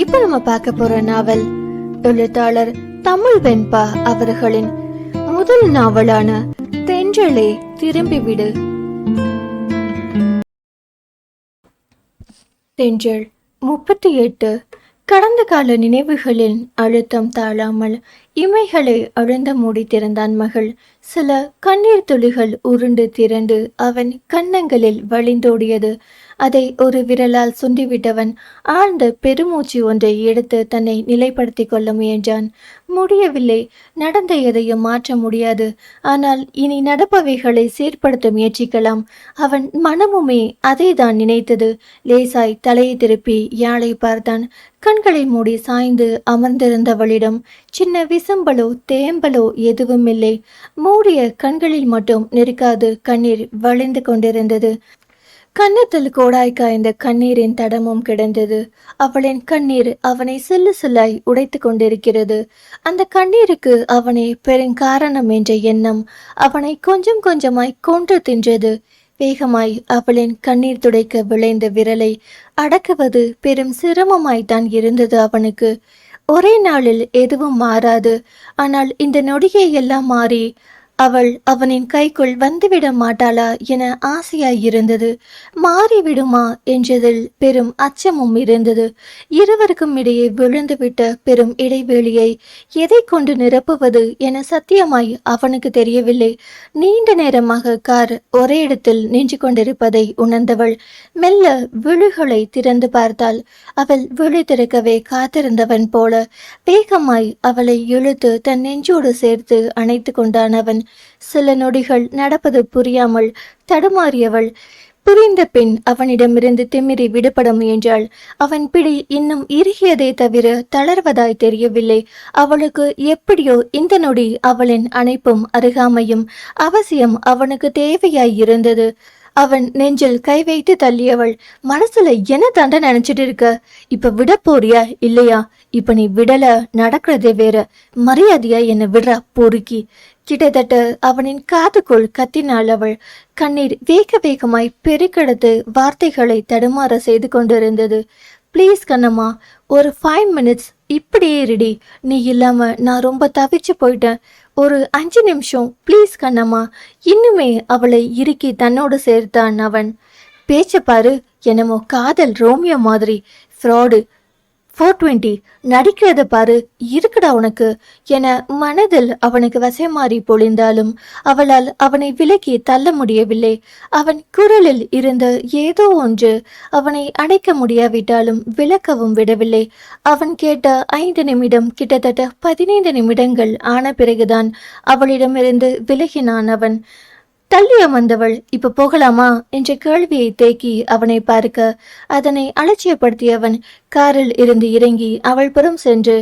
இப்ப நம்ம பார்க்க போற நாவல் எழுத்தாளர் தமிழ் வெண்பா அவர்களின் முதல் நாவலான தென்றலே திரும்பிவிடு. தென்றல் 38. கடந்த கால நினைவுகளின் அழுத்தம் தாழாமல் இமைகளை அழுந்த மூடி திறந்தான் மகள். சில கண்ணீர் துளிகள் உருண்டு திரண்டு அவன் கன்னங்களில் வழிந்தோடியது. அதை ஒரு விரலால் சுண்டிவிட்டவன் ஆழ்ந்த பெருமூச்சு ஒன்றை எடுத்து தன்னை நிலைப்படுத்திக் கொள்ள முயன்றான். முடியவில்லை. நடந்த எதையும் மாற்ற முடியாது. ஆனால் இனி நடப்பவைகளை சீர்படுத்த முயற்சிக்கலாம். அவன் மனமுமே அதை தான் நினைத்தது. லேசாய் தலையை திருப்பி யாழை பார்த்தான். கண்களை மூடி சாய்ந்து அமர்ந்திருந்தவளிடம் சின்ன விசம்பலோ தேம்பலோ எதுவும் இல்லை. மூடிய கண்களில் மட்டும் நெருக்காது கண்ணீர் வழிந்து கொண்டிருந்தது. கன்னத்தில் கோடாய் காய்ந்த கண்ணீரின் தடமும் கிடந்தது. அவளின் கண்ணீர் அவனை சில்லு சில்லாய் உடைத்து கொண்டிருக்கிறது. அந்த கண்ணீருக்கு அவனே பெருங்காரணம் என்ற எண்ணம் அவனை கொஞ்சம் கொஞ்சமாய் கொன்று தின்றது. வேகமாய் அவளின் கண்ணீர் துடைக்க விளைந்த விரலை அடக்குவது பெரும் சிரமமாய்த்தான் இருந்தது அவனுக்கு. ஒரே நாளில் எதுவும் மாறாது. ஆனால் இந்த நொடியை எல்லாம் மாறி அவள் அவனின் கைக்குள் வந்துவிட மாட்டாளா என ஆசையாயிருந்தது. மாறிவிடுமா என்றதில் பெரும் அச்சமும் இருந்தது. இருவருக்கும் இடையே விழுந்துவிட்ட பெரும் இடைவெளியை எதை கொண்டு நிரப்புவது என சத்தியமாய் அவனுக்கு தெரியவில்லை. நீண்ட நேரமாக கார் ஒரே இடத்தில் நின்று கொண்டிருப்பதை உணர்ந்தவள் மெல்ல விழிகளை திறந்து பார்த்தாள். அவள் விழி திறக்கவே காத்திருந்தவன் போல வேகமாய் அவளை இழுத்து தன் நெஞ்சோடு சேர்த்து அணைத்து கொண்டான் அவன். சில நொடிகள் நடப்பது புரியாமல் தடுமாறியவள் புரிந்த பின் அவனிடமிருந்து திமிரி விடுபட முயன்றாள். அவன் பிடி இன்னும் இறுகியதை தவிர தளர்வதாய் தெரியவில்லை. அவளுக்கு எப்படியோ இந்த நொடி அவளின் அணைப்பும் அருகாமையும் அவசியம் அவனுக்கு தேவையாய் இருந்தது. அவன் நெஞ்சில் கை வைத்து தள்ளியவள் மனசுல என்ன தண்டை நினைச்சிட்டு இருக்க? இப்ப விட போறியா இல்லையா? இப்ப நீ விடல நடக்கிறதே வேற. மரியாதையா என்னை விடுறா பொறுக்கி. கிட்டத்தட்ட அவனின் காதுக்குள் கத்தினாள் அவள். கண்ணீர் வேக வேகமாய் பெருக்கெடுத்து வார்த்தைகளை தடுமாற செய்து கொண்டிருந்தது. ப்ளீஸ் கண்ணம்மா, ஒரு 5 minutes இப்படியே இருடி. நீ இல்லாம நான் ரொம்ப தவிச்சு போயிட்டேன். ஒரு 5 நிமிஷம் ப்ளீஸ் கண்ணம்மா. இன்னுமே அவளை இறுக்கி தன்னோடு சேர்த்தான் அவன். பேச்ச பாரு, என்னமோ காதல் ரோமியோ மாதிரி. ஃப்ராடு 420 நடிக்கிறத பாரு, இருக்குடா உனக்கு என மனதில் அவனுக்கு வசைமாறி பொழிந்தாலும் அவளால் அவனை விலக்கி தள்ள முடியவில்லை. அவன் குரலில் இருந்த ஏதோ ஒன்று அவனை அடைக்க முடியாவிட்டாலும் விளக்கவும் விடவில்லை. அவன் கேட்ட 5 நிமிடம் கிட்டத்தட்ட 15 நிமிடங்கள் ஆன பிறகுதான் அவளிடமிருந்து விலகினான் அவன். தள்ளி அமர்ந்தவள் இப்ப போகலாமா என்ற கேள்வியை தேக்கி அவனை பார்க்க அதனை அலட்சியப்படுத்தியவன் காரில் இருந்து இறங்கி அவள் புறம் சென்று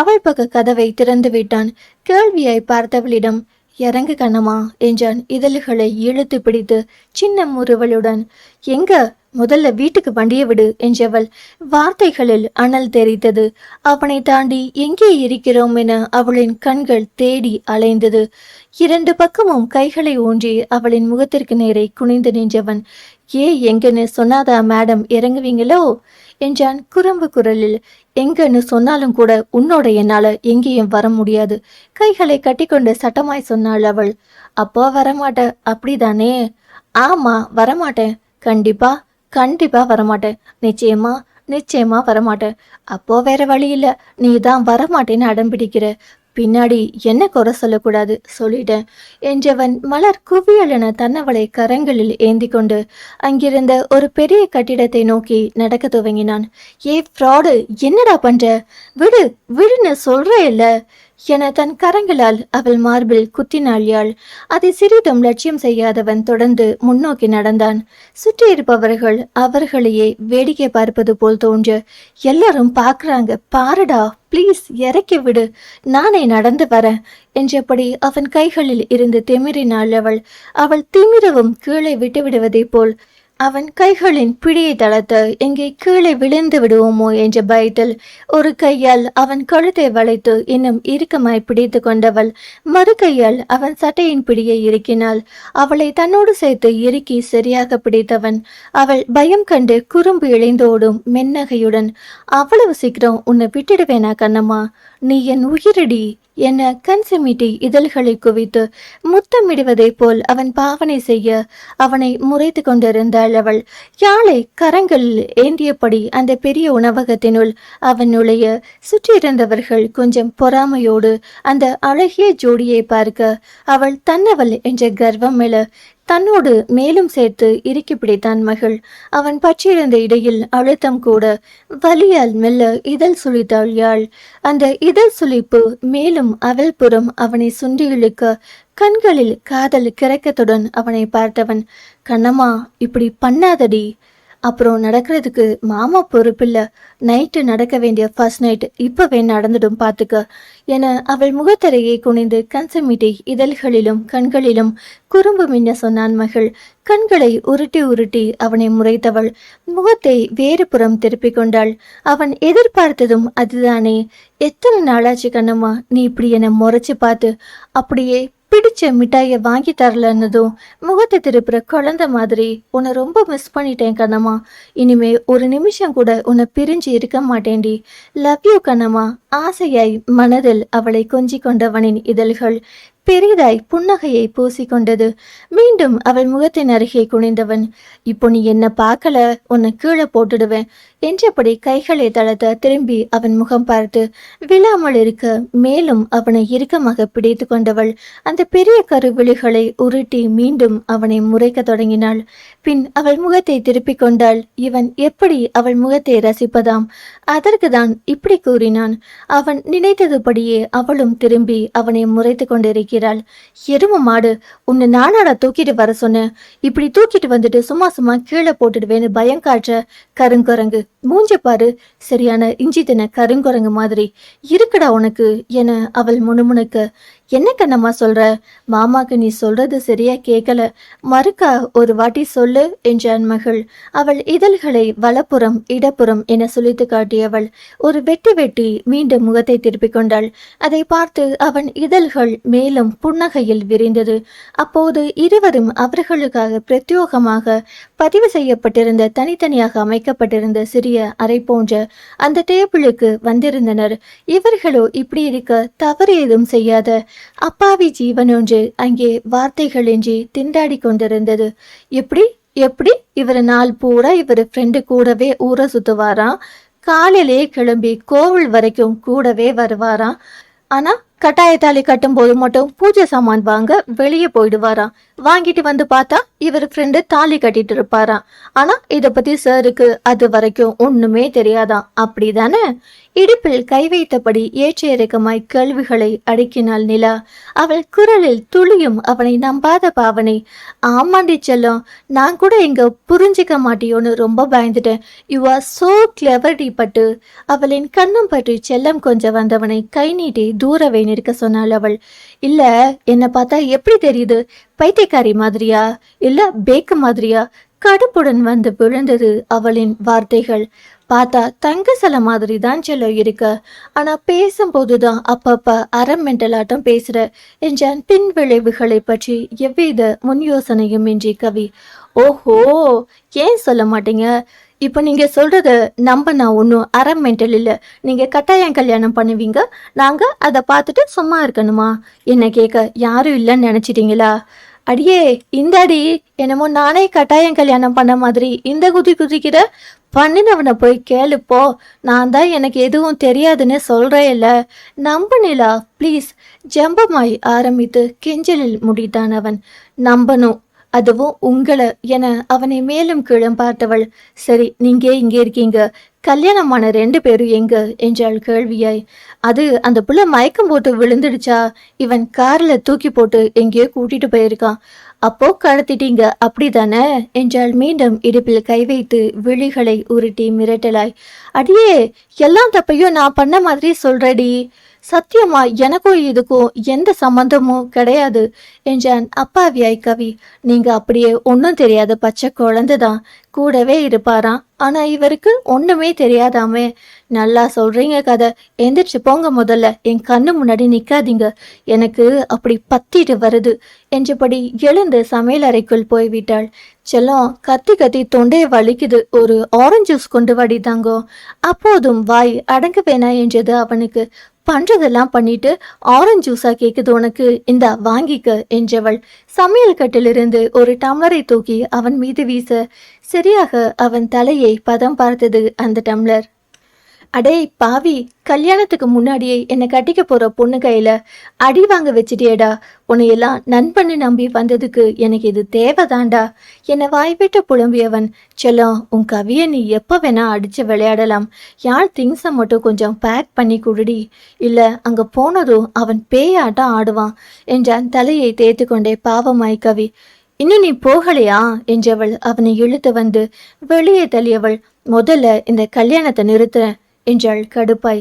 அவள் பக்க கதவை திறந்து விட்டான். கேள்வியாய் பார்த்தவளிடம் இறங்கு கண்ணம்மா என்றான் இதழ்களை இழுத்து பிடித்து சின்ன முறுவலுடன். எங்க? முதல்ல வீட்டுக்கு வண்டியை விடு என்றவள் வார்த்தைகளில் அனல் தெரித்தது. அவனை தாண்டி எங்கே இருக்கிறோம் என அவளின் கண்கள் தேடி அலைந்தது. 2 பக்கமும் கைகளை ஊன்றி அவளின் முகத்திற்கு நேரே குனிந்து நின்றவன் எங்கன்னு சொன்னாதா மேடம் இறங்குவீங்களோ என்றான் குறும்பு குரலில். எங்கன்னு சொன்னாலும் கூட உன்னோட என்னால எங்கேயும் வர முடியாது. கைகளை கட்டிக்கொண்டு சட்டமாய் சொன்னாள் அவள். அப்போ வரமாட்ட அப்படிதானே? ஆமா வரமாட்டேன். கண்டிப்பா வரமாட்டேன். நிச்சயமா வரமாட்டேன். அப்போ வேற வழி இல்ல, நீ தான் வரமாட்டேன்னு அடம்பிடிக்கிற. பின்னாடி என்ன குறை சொல்லக்கூடாது சொல்லிட்டேன் என்றவன் மலர் குவியலென தன்னவளை கரங்களில் ஏந்தி கொண்டு அங்கிருந்த ஒரு பெரிய கட்டிடத்தை நோக்கி நடக்க துவங்கினான். ஃப்ராடு, என்னடா பண்ற? விடுன்னு சொல்ற இல்ல என தன் கரங்களால் அவள் மார்பில் குத்தினாள் யாள். அதை சிறிதும் லட்சியம் செய்யாதவன் தொடர்ந்து முன்னோக்கி நடந்தான். சுற்றி இருப்பவர்கள் அவர்களையே வேடிக்கை பார்ப்பது போல் தோன்ற எல்லாரும் பார்க்கறாங்க பாருடா, ப்ளீஸ் இறக்கி விடு, நானே நடந்து வரேன் என்றபடி அவன் கைகளில் இருந்து திமிரினாள் அவள். அவள் திமிரவும் கீழே விட்டு விடுவதை போல் அவன் கைகளின் பிடியை தளர்த்த எங்கே கீழே விழுந்து விடுவோமோ என்ற பயத்தில் ஒரு கையால் அவன் கழுத்தை வளைத்து இன்னும் இறுக்கமாய் பிடித்து கொண்டவள் மறு கையால் அவன் சட்டையின் பிடியை இறுக்கினாள். அவளை தன்னோடு சேர்த்து இறுக்கி சரியாக பிடித்தவன் அவள் பயம் கண்டு குறும்பு இழைந்தோடும் மென்னகையுடன், அவ்வளவு சீக்கிரம் உன்னை விட்டுடுவேனா கண்ணம்மா, நீ என் உயிரடி என கண் சிமிட்டி இதழ்களை குவித்து முத்தமிடுவதை போல் அவன் பாவனை செய்ய அவனை முறைத்து கொண்டிருந்தாள் அவள். யாழை கரங்களில் ஏந்தியபடி அந்த பெரிய உணவகத்தினுள் அவன் நுழைய சுற்றியிருந்தவர்கள் கொஞ்சம் பொறாமையோடு அந்த அழகிய ஜோடியை பார்க்க அவள் தன்னவள் என்ற கர்வம் எழ தன்னோடு மேலும் சேர்த்து இறுக்கி பிடித்தான் மகள். அவன் பற்றியிருந்த இடையில் அழுத்தம் கூட வலியால் மெல்ல இதழ் சுழித்தாள் யாழ். அந்த இதழ் சுழிப்பு மேலும் அவள் புறம் அவனை சுண்டி இழுக்க கண்களில் காதல் கிறக்கத்துடன் அவனை பார்த்தவன், கண்ணம்மா இப்படி பண்ணாதடி, அப்புறம் நடக்கிறதுக்கு மாமா பொறுப்பில்ல, நைட்டு நடக்க வேண்டிய ஃபர்ஸ்ட் நைட் இப்பவே நடந்துடும் பார்த்துக்க என அவள் முகத்தரையை குனிந்து கன்சமிட்டி இதழ்களிலும் கண்களிலும் குறும்பு மின்ன சொன்னான் மகள். கண்களை உருட்டி உருட்டி அவனை முறைத்தவள் முகத்தை வேறு புறம் திருப்பிக் கொண்டாள். அவன் எதிர்பார்த்ததும் அதுதானே. எத்தனை நாளாச்சு கண்ணம்மா நீ இப்படி என முறைச்சு பார்த்து, அப்படியே பிடிச்ச மிட்டாயை வாங்கி தரலன்னதும் முகத்தை திருப்புற குழந்தை மாதிரி, உன்னை ரொம்ப மிஸ் பண்ணிட்டேன் கண்ணம்மா, இனிமே ஒரு நிமிஷம் கூட உன்னை பிரிஞ்சு இருக்க மாட்டேன்டி, லவ் யூ கண்ணம்மா. ஆசையாய் மனதில் அவளை கொஞ்சி கொண்டவனின் இதழ்கள் பெரிதாய் புன்னகையை பூசிக்கொண்டது. மீண்டும் அவள் முகத்தின் அருகே குனிந்தவன், இப்போ நீ என்ன பார்க்கல, உன்னை கீழே போட்டுடுவேன் என்றபடி கைகளை தளர்த்த திரும்பி அவன் முகம் பார்த்து விழாமல் இருக்க மேலும் அவனை இறுக்கமாக பிடித்து கொண்டவள் அந்த பெரிய கருவிழிகளை உருட்டி மீண்டும் அவனை முறைக்க தொடங்கினாள். பின் அவள் முகத்தை திருப்பிக் கொண்டாள். இவன் எப்படி அவள் முகத்தை ரசிப்பதாம், அதற்கு தான் இப்படி கூறினான். அவன் நினைத்ததுபடியே அவளும் திரும்பி அவனை முறைத்து கொண்டிருக்கிறாள். எரும மாடு, உன்னை நானாடா தூக்கிட்டு வர சொன்னேன், இப்படி தூக்கிட்டு வந்துட்டு சும்மா சும்மா கீழே போட்டுடுவேன்னு பயம் காற்ற கருங்குரங்கு, மூஞ்ச பாரு, சரியான இஞ்சி தின கருங்குரங்கு மாதிரி இருக்குடா உனக்கு என அவள் முணுமுணுக்க, என்ன கண்ணம்மா சொல்ற, மாமாக்கு நீ சொல்றது சரியா கேட்கல, மறுக்கா ஒரு வாட்டி சொல்லு என்றான் மகள். அவள் இதழ்களை வலப்புறம் இடப்புறம் என சுழித்து காட்டியவள் ஒரு வெட்டி வெட்டி மீண்டும் முகத்தை திருப்பிக் கொண்டாள். அதை பார்த்து அவன் இதழ்கள் மேலும் புன்னகையில் விரிந்தது. அப்போது இருவரும் அவர்களுக்காக பிரத்யோகமாக பதிவு செய்யப்பட்டிருந்த தனித்தனியாக அமைக்கப்பட்டிருந்த சிறிய அறை போன்ற அந்த டேபிளுக்கு வந்திருந்தனர். இவர்களோ இப்படி இருக்க தவறு ஏதும் செய்யாத அப்பாவி ஜீவன் ஒன்று அங்கே வார்த்தைகளின்றி திண்டாடி கொண்டிருந்தது. எப்படி எப்படி இவர் நாள் பூரா இவர் ஃப்ரெண்டு கூடவே ஊரை சுத்துவாராம், காலையிலே கிளம்பி கோவில் வரைக்கும் கூடவே வருவாராம், ஆனா கட்டாயத்தாலி கட்டும் போது மட்டும் பூஜை சாமான் வாங்க வெளியே போயிடுவாராம், வாங்கிட்டு வந்து பார்த்தா இவர் ஃப்ரெண்டு தாலி கட்டிட்டு இருப்பாராம், ஆனா இத பத்தி சாருக்கு அது வரைக்கும் ஒண்ணுமே தெரியாதாம், அப்படிதானே? இடுப்பில் கை வைத்தபடி ஏற்ற இறக்கமாய் கேள்விகளை அடுக்கினாள் நிலா. அவள் குரலில் துளியும் அவனை நம்பாத பாவனை. ஆமாண்டி செல்லம், நான் கூட எங்க புரிஞ்சிக்க மாட்டியோன்னு ரொம்ப பயந்துட்டேன், யூ ஆர் சோ கிளவர்டி பட்டு. அவளின் கண்ணம் பற்றி செல்லம் கொஞ்சம் வந்தவனை கை நீட்டி தூரவே நிற்க சொன்னாள் அவள். இல்ல, என்னை பார்த்தா எப்படி தெரியுது, பைத்தியக்காரி மாதிரியா இல்ல பேக்கு மாதிரியா? கடுப்புடன் வந்து விழுந்தது அவளின் வார்த்தைகள். பார்த்தா தங்க சில மாதிரி தான் செல்ல இருக்க, ஆனா பேசும்போதுதான் அப்பப்ப அறம் மெண்டலாட்டம் பேசுற என்றான் பின் விளைவுகளை பற்றி எவ்வித முன் யோசனையும் இன்றி கவி. ஓஹோ, ஏன் சொல்ல மாட்டீங்க? இப்போ நீங்க சொல்றத நம்ப நான் ஒன்றும் அறம் மென்டல் இல்லை, நீங்க கட்டாயம் கல்யாணம் பண்ணுவீங்க, நாங்க அதை பார்த்துட்டு சும்மா இருக்கணுமா? என்ன கேட்க யாரும் இல்லைன்னு நினைச்சிட்டீங்களா? அடியே இந்தாடி, என்னமோ நானே கட்டாயம் கல்யாணம் பண்ண மாதிரி இந்த குதி குதிக்கிற, பண்ணினவனை போய் கேளுப்போ, நான் தான் எனக்கு எதுவும் தெரியாதுன்னு சொல்றேன் இல்ல, நம்பு நிலா ப்ளீஸ். ஜம்பமாய் ஆரம்பித்து கெஞ்சலில் முடித்தான் அவன். நம்பணும், அதுவும் உங்களை என அவனை மேலும் கீழும் பார்த்தவள். சரி, நீங்க இங்கே இருக்கீங்க, கல்யாணமான 2 பேரும் எங்க என்றாள் கேள்வியாய். அது அந்த புள்ள மயக்கம் போட்டு விழுந்துடுச்சா, இவன் கார்ல தூக்கி போட்டு எங்கேயோ கூட்டிட்டு போயிருக்கான், அப்போ கடத்திட்டீங்க அப்படிதானே என்றாள் மீண்டும் இடுப்பில் கை வைத்து விழிகளை உருட்டி மிரட்டலாய். அடியே, எல்லாம் தப்பையும் நான் பண்ண மாதிரி சொல்றடி, சத்தியமா எனக்கும் இதுக்கும் எந்த சம்பந்தமும் கிடையாது என்றான் அப்பாவியாய் கவி. நீங்க அப்படியே ஒன்னும் தெரியாத பச்சை குழந்தைதான், கூடவே இருப்பாராம். ஆனா இவருக்கு ஒண்ணுமே தெரியாதாமே. நல்லா சொல்றீங்க கதை, எந்திரிச்சு போங்க, முதல்ல என் கண்ணு முன்னாடி நிக்காதீங்க, எனக்கு அப்படி பத்திட்டு வருது என்றபடி எழுந்து சமையல் அறைக்குள் போய்விட்டாள். செல்லம், கத்தி கத்தி தொண்டையை வலிக்குது, ஒரு ஆரஞ்சு ஜூஸ் கொண்டு வாடி தாங்கோ. அப்போதும் வாய் அடங்க வேணா என்றது அவனுக்கு. பண்றதெல்லாம் பண்ணிட்டு ஆரஞ்சு ஜூஸா கேக்குது உனக்கு, இந்தா வாங்கிக்க என்றவள் சமையல் கட்டிலிருந்து ஒரு டம்ளரை தூக்கி அவன் மீது வீச சரியாக அவன் தலையை பதம் பார்த்தது அந்த டம்ளர். அடே பாவி, கல்யாணத்துக்கு முன்னாடியே என்னை கட்டிக்க போற பொண்ணு கையில அடி வாங்க வச்சிட்டியேடா. உன்னையெல்லாம் நண்பன்னு நம்பி வந்ததுக்கு எனக்கு இது தேவைதான்டா என்னை வாய்விட்டு புலம்பியவன். செல்லம், உன் கவியை நீ எப்ப வேணா அடிச்சு விளையாடலாம், யார் திங்ஸை மட்டும் கொஞ்சம் பேக் பண்ணி குடுடி, இல்ல அங்க போனதும் அவன் பேயாட்டம் ஆடுவான் என்றான் தலையை தேய்த்து கொண்டே பாவமாய் கவி. இன்னும் நீ போகலையா என்றவள் அவனை இழுத்து வந்து வெளியே தள்ளியவள். முதல்ல இந்த கல்யாணத்தை நிறுத்துறேன் என்றாள் கடுப்பாய்.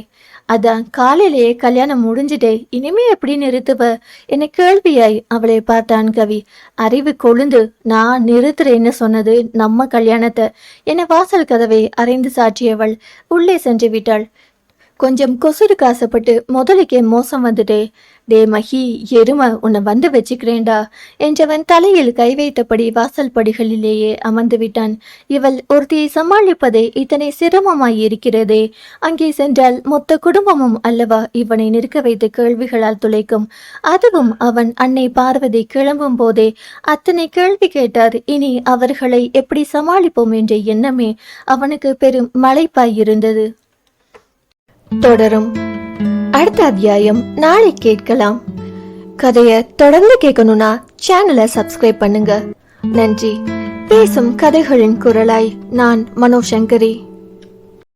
அதான் காலையிலேயே கல்யாணம் முடிஞ்சிட்டே, இனிமே எப்படி நிறுத்துவ என கேள்வியாய் அவளை பார்த்தான் கவி. அறிவு கொழுந்து, நான் நிறுத்துறேன்னு சொன்னது நம்ம கல்யாணத்தை என வாசல் கதவை அரைந்து சாற்றியவள் உள்ளே சென்று விட்டாள். கொஞ்சம் கொசுருக்கு ஆசைப்பட்டு முதலுக்கே மோசம் வந்துட்டே. டே மகி எருமை, உன்னை வந்து வச்சுக்கிறேன்டா என்றவன் தலையில் கை வைத்தபடி வாசல் படிகளிலேயே அமர்ந்து விட்டான். இவள் ஒருத்தியை சமாளிப்பதே இத்தனை சிரமமாய் இருக்கிறதே. அங்கே சென்றால் மொத்த குடும்பமும் அல்லவா இவனை நிற்க வைத்து கேள்விகளால் துளைக்கும். அதுவும் அவன் அன்னை பார்வதி கிளம்பும் போதே அத்தனை கேள்வி கேட்டார். இனி அவர்களை எப்படி சமாளிப்போம் என்ற எண்ணமே அவனுக்கு பெரும் மலைப்பாய் இருந்தது. தொடரும். அடுத்த அத்தியாயம் நாளை கேட்கலாம். கதையை தொடர்ந்து கேட்கணும்னா சேனலை சப்ஸ்கிரைப் பண்ணுங்க. நன்றி. பேசும் கதைகளின் குரலாய் நான் மனோசங்கரி.